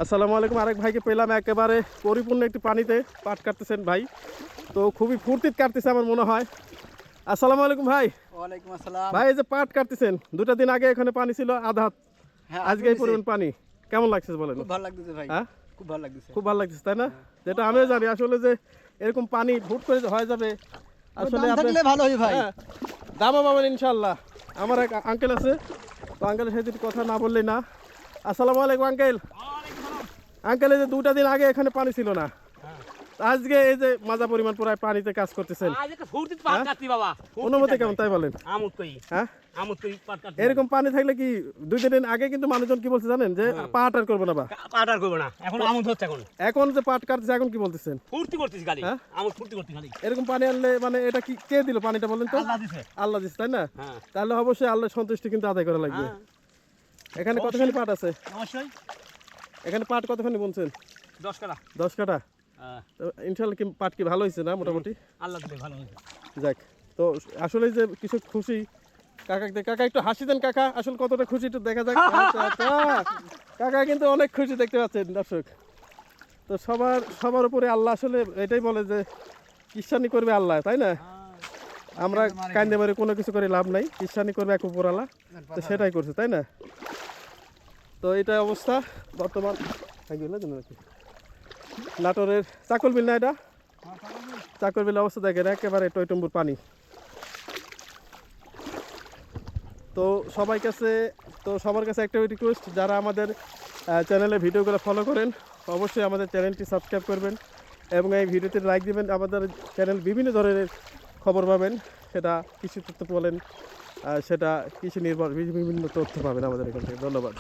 আসসালামু আলাইকুম। আরেক ভাইকে পেলাম একেবারে পরিপূর্ণ একটি পানিতে পাট কাটতেছেন ভাই, তো খুবই ফুর্তিত কাটতেছে আমার মনে হয়। আসসালামু আলাইকুম ভাই। ওয়ালাইকুম আসসালাম। ভাই এই যে পাট কাটতেছেন, 2টা দিন আগে এখানে পানি ছিল আধা হাত, হ্যাঁ, আজকে এই পরিমাণ পানি, কেমন লাগছে বলেন? খুব ভালো লাগতেছে ভাই। হ্যাঁ, খুব ভালো লাগতেছে। খুব ভালো লাগতেছে তাই না? যেটা আমিও জানি আসলে যে এরকম পানি হুট করে যে হয়ে যাবে, আসলে দাম থাকলে ভালো হয় ভাই। হ্যাঁ, দামও পাবেন ইনশাল্লাহ। আমার এক আঙ্কেল আছে, তো আঙ্কেলের সাথে একটু কথা না বললেই না। আসসালামু আলাইকুম আঙ্কেল। আঙ্কেল এই যে 2টা দিন আগে এখানে পানি ছিল না, আজকে এই যে মাজা পরিমাণ পুরো পানিতে কাজ করতেছেন, অনুমতি কেমন তাই বলেন? হ্যাঁ, এরকম পানি থাকলে কি 2 দিন আগে কিন্তু মানুষজন কি বলছে জানেন, যে পাট আর করবো না, বা পাট আর করবো না, এখন আমোদ হচ্ছে। এখন যে পাট কাটছে এখন কি বলতেছেন? ফুর্তি করতেছি খালি, হ্যাঁ? আমোদ ফুর্তি করতেছি খালি। এরকম পানি আনলে মানে এটা কি কে দিল পানিটা বলেন তো? আল্লাহ দিছে। আল্লাহ দিচ্ছে তাই না? হ্যাঁ। তাহলে অবশ্যই আল্লাহর সন্তুষ্টি কিন্তু আদায় করা লাগবে। হ্যাঁ। এখানে কতখানি পাট আছে? অবশ্যই এখানে পাট কতখানি বলছেন? 10 কাটা। 10 কাটা। হ্যাঁ, তো ইনশাল্লাহ কি পাট কি ভালো হয়েছে না মোটামুটি? আল্লাহ দিলে ভালো হয়েছে। যাক, তো আসলে যে কিছু খুশি কাকা একটু হাসি দেন কাকা, আসলে কতটা খুশি একটু দেখা যাক। আচ্ছা আচ্ছা, কাকা কিন্তু অনেক খুশি দেখতে পাচ্ছেন দর্শক। তো সবার উপরে আল্লাহ আসলে এটাই বলে যে কিসানি করবে আল্লাহ, তাই না? আমরা কান্দে মারে কোনো কিছু করে লাভ নাই, কিসানি করবে এক উপরওয়ালা, তো সেটাই করছে তাই না? তো এটা অবস্থা বর্তমান নাকি নাটোরের চাকল বিল না, এটা চাকল বিল অবস্থা দেখেন একেবারে টইটম্বুর পানি। তো সবার কাছে একটা রিকোয়েস্ট, যারা আমাদের চ্যানেলে ভিডিওগুলো ফলো করেন অবশ্যই আমাদের চ্যানেলটি সাবস্ক্রাইব করবেন এবং এই ভিডিওতে লাইক দিবেন। আমাদের চ্যানেল বিভিন্ন ধরনের খবর পাবেন, সেটা কৃষি তথ্য বলেন, সেটা কৃষি নির্ভর বিভিন্ন তথ্য পাবেন আমাদের এখান থেকে। ধন্যবাদ।